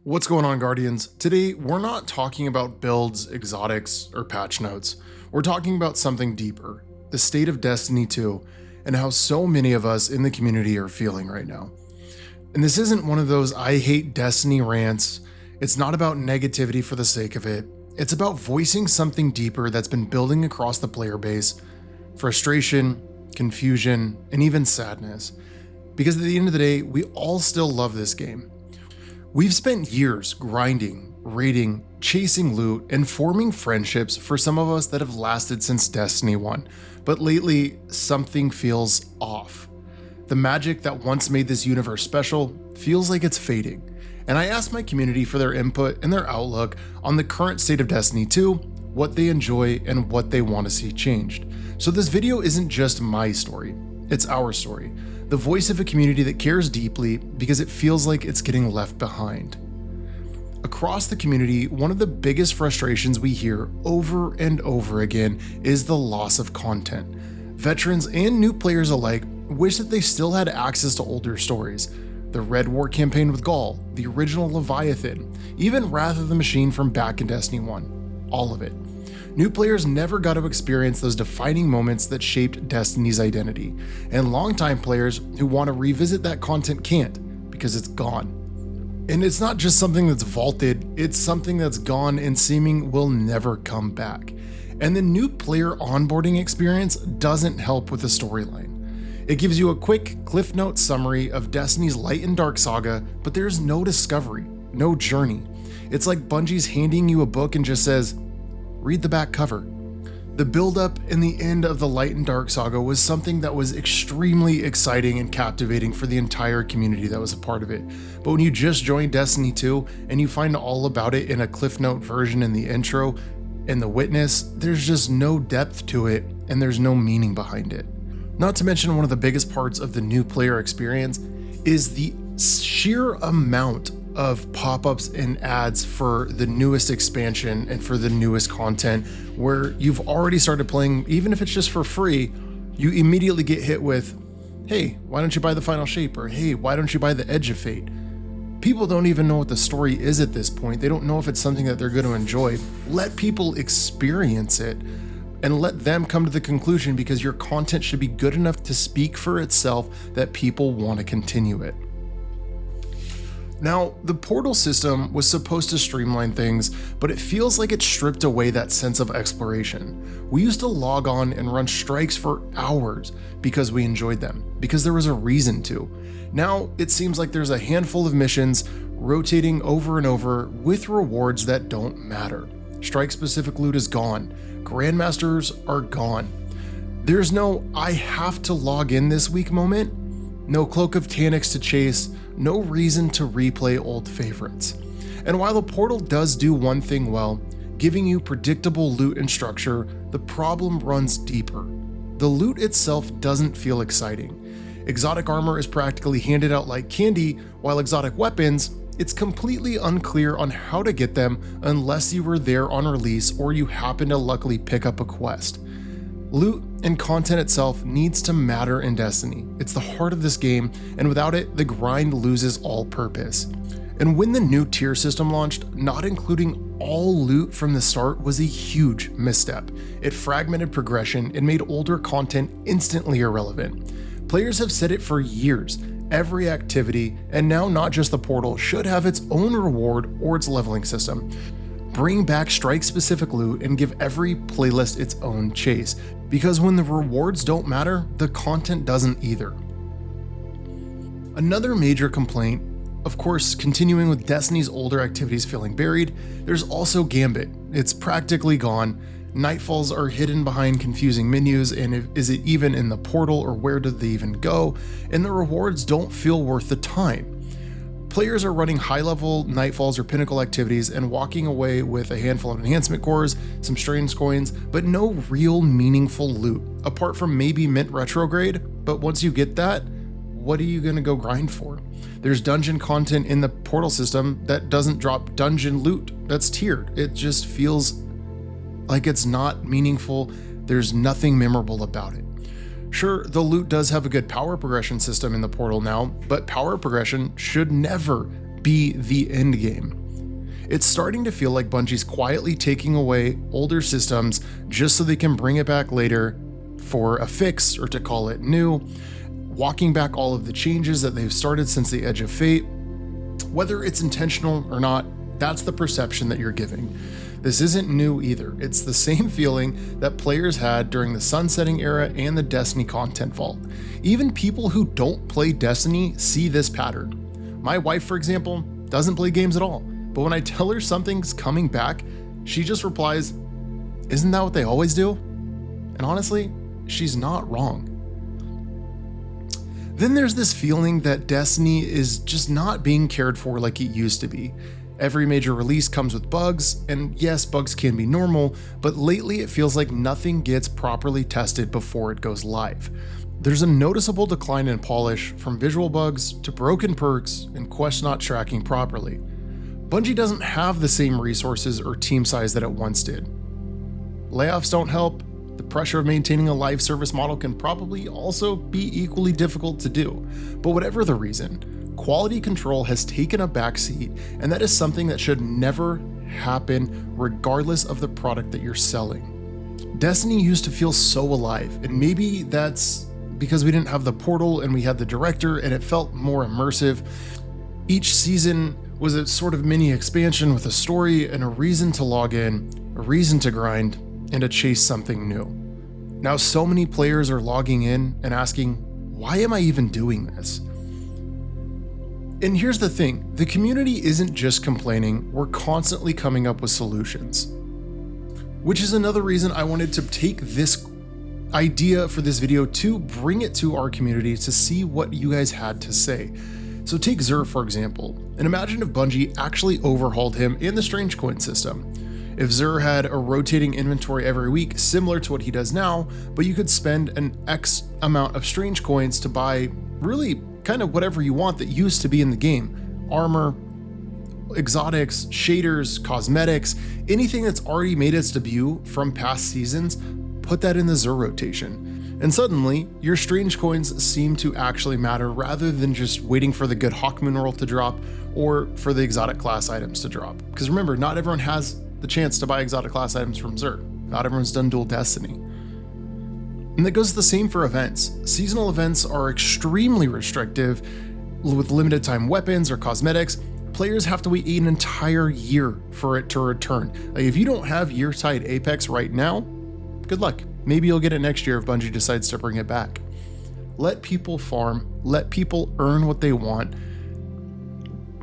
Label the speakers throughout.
Speaker 1: What's going on, Guardians? Today, we're not talking about builds, exotics, or patch notes. We're talking about something deeper, the state of Destiny 2, and how so many of us in the community are feeling right now. And this isn't one of those I hate Destiny rants. It's not about negativity for the sake of it. It's about voicing something deeper that's been building across the player base: frustration, confusion, and even sadness. Because at the end of the day, we all still love this game. We've spent years grinding, raiding, chasing loot, and forming friendships for some of us that have lasted since Destiny 1, but lately something feels off. The magic that once made this universe special feels like it's fading, and I asked my community for their input and their outlook on the current state of Destiny 2, what they enjoy, and what they want to see changed. So this video isn't just my story, it's our story. The voice of a community that cares deeply because it feels like it's getting left behind. Across the community, one of the biggest frustrations we hear over and over again is the loss of content. Veterans and new players alike wish that they still had access to older stories. The Red War campaign with Gaul, the original Leviathan, even Wrath of the Machine from back in Destiny 1. All of it. New players never got to experience those defining moments that shaped Destiny's identity, and longtime players who want to revisit that content can't because it's gone. And it's not just something that's vaulted, it's something that's gone and seeming will never come back. And the new player onboarding experience doesn't help with the storyline. It gives you a quick Cliff Note summary of Destiny's Light and Dark saga, but there's no discovery, no journey. It's like Bungie's handing you a book and just says, read the back cover. The build-up and the end of the Light and Dark saga was something that was extremely exciting and captivating for the entire community that was a part of it. But when you just joined Destiny 2 and you find all about it in a Cliff Note version in the intro and the witness, there's just no depth to it and there's no meaning behind it. Not to mention, one of the biggest parts of the new player experience is the sheer amount of pop-ups and ads for the newest expansion and for the newest content, where you've already started playing, even if it's just for free, you immediately get hit with, hey, why don't you buy the Final Shape? Or hey, why don't you buy the Edge of Fate? People don't even know what the story is at this point. They don't know if it's something that they're going to enjoy. Let people experience it and let them come to the conclusion, because your content should be good enough to speak for itself that people want to continue it. Now, the portal system was supposed to streamline things, but it feels like it stripped away that sense of exploration. We used to log on and run strikes for hours because we enjoyed them, because there was a reason to. Now, it seems like there's a handful of missions rotating over and over with rewards that don't matter. Strike-specific loot is gone. Grandmasters are gone. There's no I have to log in this week moment. No Cloak of Taniks to chase, no reason to replay old favorites. And while the portal does do one thing well, giving you predictable loot and structure, the problem runs deeper. The loot itself doesn't feel exciting. Exotic armor is practically handed out like candy, while exotic weapons, it's completely unclear on how to get them unless you were there on release or you happen to luckily pick up a quest. Loot and content itself needs to matter in Destiny. It's the heart of this game, and without it, the grind loses all purpose. And when the new tier system launched, not including all loot from the start was a huge misstep. It fragmented progression and made older content instantly irrelevant. Players have said it for years. Every activity, and now not just the portal, should have its own reward or its leveling system. Bring back strike-specific loot and give every playlist its own chase, because when the rewards don't matter, the content doesn't either. Another major complaint, of course, continuing with Destiny's older activities feeling buried, there's also Gambit. It's practically gone. Nightfalls are hidden behind confusing menus, and is it even in the portal, or where did they even go? And the rewards don't feel worth the time. Players are running high-level Nightfalls or Pinnacle activities and walking away with a handful of enhancement cores, some strange coins, but no real meaningful loot, apart from maybe Mint Retrograde. But once you get that, what are you going to go grind for? There's dungeon content in the portal system that doesn't drop dungeon loot that's tiered. It just feels like it's not meaningful. There's nothing memorable about it. Sure, the loot does have a good power progression system in the portal now, but power progression should never be the end game. It's starting to feel like Bungie's quietly taking away older systems just so they can bring it back later for a fix or to call it new, walking back all of the changes that they've started since the Edge of Fate. Whether it's intentional or not, that's the perception that you're giving. This isn't new either. It's the same feeling that players had during the sunsetting era and the Destiny content vault. Even people who don't play Destiny see this pattern. My wife, for example, doesn't play games at all, but when I tell her something's coming back, she just replies, "Isn't that what they always do?" And honestly, she's not wrong. Then there's this feeling that Destiny is just not being cared for like it used to be. Every major release comes with bugs, and yes, bugs can be normal, but lately it feels like nothing gets properly tested before it goes live. There's a noticeable decline in polish, from visual bugs to broken perks and quests not tracking properly. Bungie doesn't have the same resources or team size that it once did. Layoffs don't help. The pressure of maintaining a live service model can probably also be equally difficult to do. But whatever the reason, quality control has taken a backseat, and that is something that should never happen regardless of the product that you're selling. Destiny used to feel so alive, and maybe that's because we didn't have the portal and we had the director and it felt more immersive. Each season was a sort of mini expansion with a story and a reason to log in, a reason to grind, and to chase something new. Now so many players are logging in and asking, why am I even doing this? And here's the thing, the community isn't just complaining, we're constantly coming up with solutions. Which is another reason I wanted to take this idea for this video to bring it to our community to see what you guys had to say. So take Xur for example, and imagine if Bungie actually overhauled him in the Strange Coin system. If Xur had a rotating inventory every week, similar to what he does now, but you could spend an X amount of Strange Coins to buy really kind of whatever you want that used to be in the game. Armor, exotics, shaders, cosmetics, anything that's already made its debut from past seasons, put that in the Xur rotation. And suddenly, your Strange Coins seem to actually matter rather than just waiting for the good Hawk Mineral to drop or for the exotic class items to drop. Because remember, not everyone has the chance to buy exotic class items from Xur. Not everyone's done dual Destiny. And that goes the same for events. Seasonal events are extremely restrictive with limited time weapons or cosmetics. Players have to wait an entire year for it to return. Like if you don't have year-tied Apex right now, good luck. Maybe you'll get it next year if Bungie decides to bring it back. Let people farm, let people earn what they want.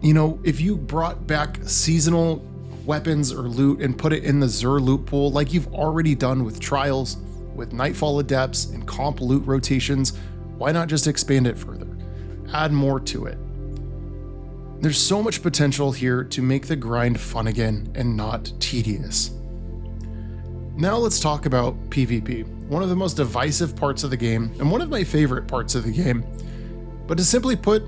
Speaker 1: You know, if you brought back seasonal weapons or loot and put it in the Xur loot pool like you've already done with Trials, with Nightfall Adepts and comp loot rotations, why not just expand it further? Add more to it. There's so much potential here to make the grind fun again and not tedious. Now let's talk about PvP, one of the most divisive parts of the game and one of my favorite parts of the game. But to simply put,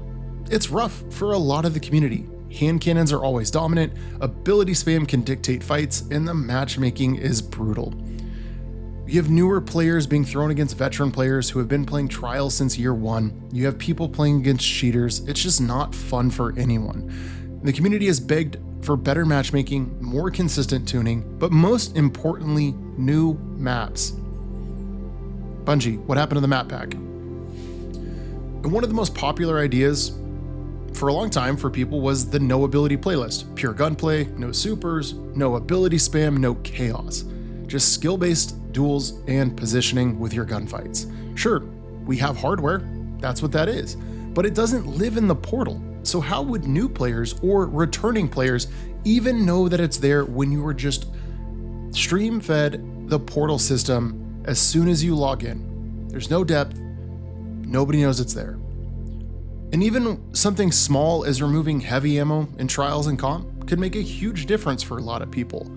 Speaker 1: it's rough for a lot of the community. Hand cannons are always dominant, ability spam can dictate fights, and the matchmaking is brutal. You have newer players being thrown against veteran players who have been playing Trials since year one. You have people playing against cheaters. It's just not fun for anyone. The community has begged for better matchmaking, more consistent tuning, but most importantly, new maps. Bungie, what happened to the map pack? And one of the most popular ideas for a long time for people was the no ability playlist. Pure gunplay, no supers, no ability spam, no chaos. Just skill-based duels and positioning with your gunfights. Sure, we have hardware, that's what that is, but it doesn't live in the portal. So how would new players or returning players even know that it's there when you were just stream-fed the portal system as soon as you log in? There's no depth, nobody knows it's there. And even something small as removing heavy ammo in Trials and comp could make a huge difference for a lot of people.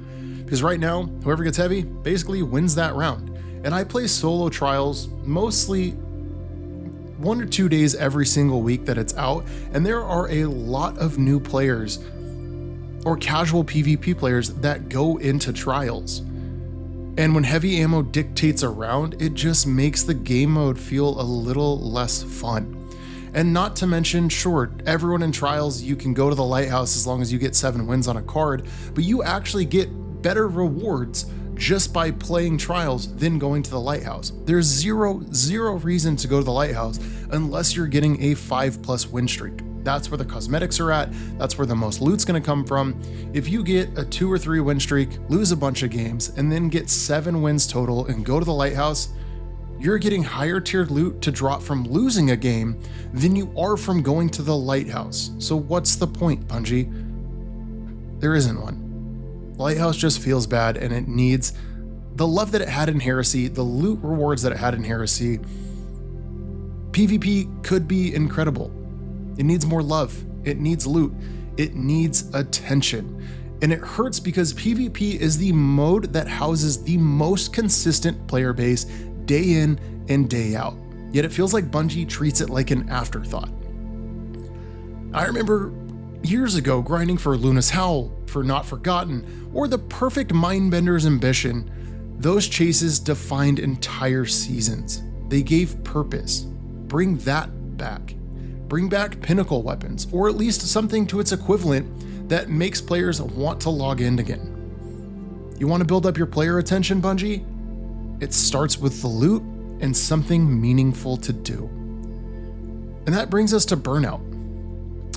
Speaker 1: Because right now, whoever gets heavy basically wins that round. And I play solo Trials mostly 1 or 2 days every single week that it's out, and there are a lot of new players or casual PvP players that go into Trials. And when heavy ammo dictates a round, it just makes the game mode feel a little less fun. And not to mention, sure, everyone in Trials, you can go to the lighthouse as long as you get 7 wins on a card, but you actually get better rewards just by playing Trials than going to the lighthouse. There's zero reason to go to the lighthouse unless you're getting a 5+ win streak. That's where the cosmetics are at. That's where the most loot's gonna come from. If you get a 2 or 3 win streak, lose a bunch of games, and then get 7 wins total and go to the lighthouse, you're getting higher tiered loot to drop from losing a game than you are from going to the lighthouse. So what's the point, Bungie? There isn't one. Lighthouse just feels bad, and it needs the love that it had in Heresy, the loot rewards that it had in Heresy. PvP could be incredible. It needs more love. It needs loot. It needs attention. And it hurts because PvP is the mode that houses the most consistent player base day in and day out. Yet it feels like Bungie treats it like an afterthought. I remember years ago grinding for Luna's Howl, for Not Forgotten, or the perfect Mindbender's Ambition. Those chases defined entire seasons. They gave purpose. Bring that back. Bring back pinnacle weapons, or at least something to its equivalent that makes players want to log in again. You want to build up your player attention, Bungie? It starts with the loot and something meaningful to do. And that brings us to burnout.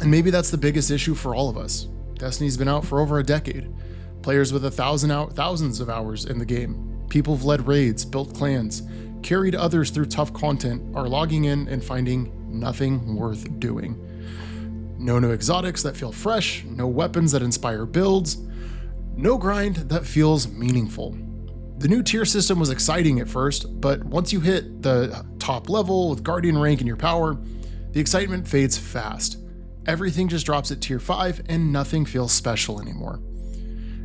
Speaker 1: And maybe that's the biggest issue for all of us. Destiny's been out for over a decade. Players with thousands of hours in the game. People have led raids, built clans, carried others through tough content, are logging in and finding nothing worth doing. No new exotics that feel fresh, no weapons that inspire builds, no grind that feels meaningful. The new tier system was exciting at first, but once you hit the top level with Guardian rank and your power, the excitement fades fast. Everything just drops at tier 5 and nothing feels special anymore.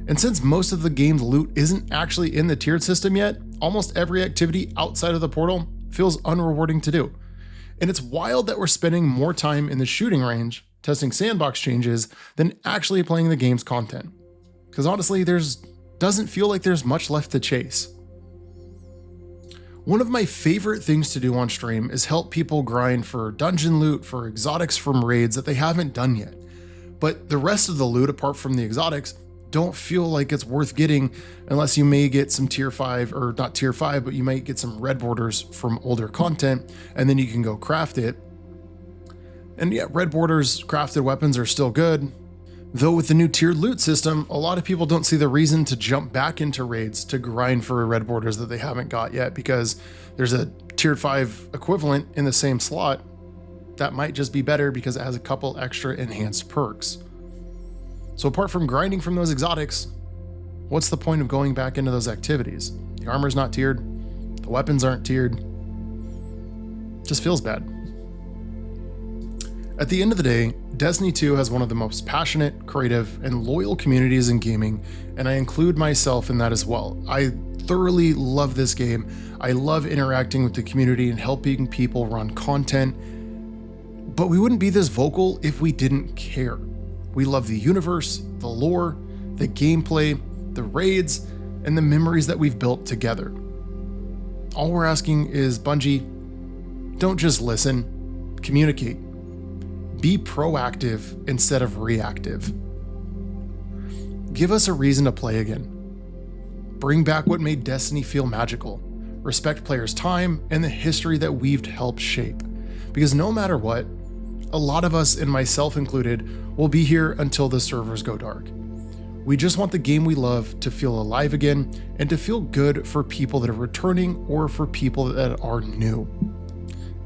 Speaker 1: And since most of the game's loot isn't actually in the tiered system yet, almost every activity outside of the portal feels unrewarding to do. And it's wild that we're spending more time in the shooting range testing sandbox changes than actually playing the game's content. Because honestly, doesn't feel like there's much left to chase. One of my favorite things to do on stream is help people grind for dungeon loot, for exotics from raids that they haven't done yet. But the rest of the loot, apart from the exotics, don't feel like it's worth getting unless you may get some tier 5, or not tier 5, but you might get some red borders from older content, and then you can go craft it. And yeah, red borders crafted weapons are still good. Though with the new tiered loot system, a lot of people don't see the reason to jump back into raids to grind for red borders that they haven't got yet, because there's a tier 5 equivalent in the same slot that might just be better because it has a couple extra enhanced perks. So apart from grinding from those exotics, what's the point of going back into those activities? The armor's not tiered, the weapons aren't tiered. Just feels bad. At the end of the day, Destiny 2 has one of the most passionate, creative, and loyal communities in gaming, and I include myself in that as well. I thoroughly love this game. I love interacting with the community and helping people run content, but we wouldn't be this vocal if we didn't care. We love the universe, the lore, the gameplay, the raids, and the memories that we've built together. All we're asking is, Bungie, don't just listen, communicate. Be proactive instead of reactive. Give us a reason to play again. Bring back what made Destiny feel magical. Respect players' time and the history that we've helped shape. Because no matter what, a lot of us, and myself included, will be here until the servers go dark. We just want the game we love to feel alive again and to feel good for people that are returning or for people that are new.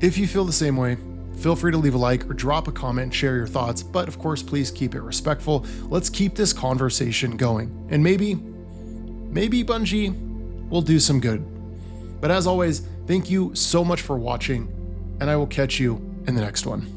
Speaker 1: If you feel the same way, feel free to leave a like or drop a comment and share your thoughts, but of course, please keep it respectful. Let's keep this conversation going, and maybe Bungie will do some good. But as always, thank you so much for watching, and I will catch you in the next one.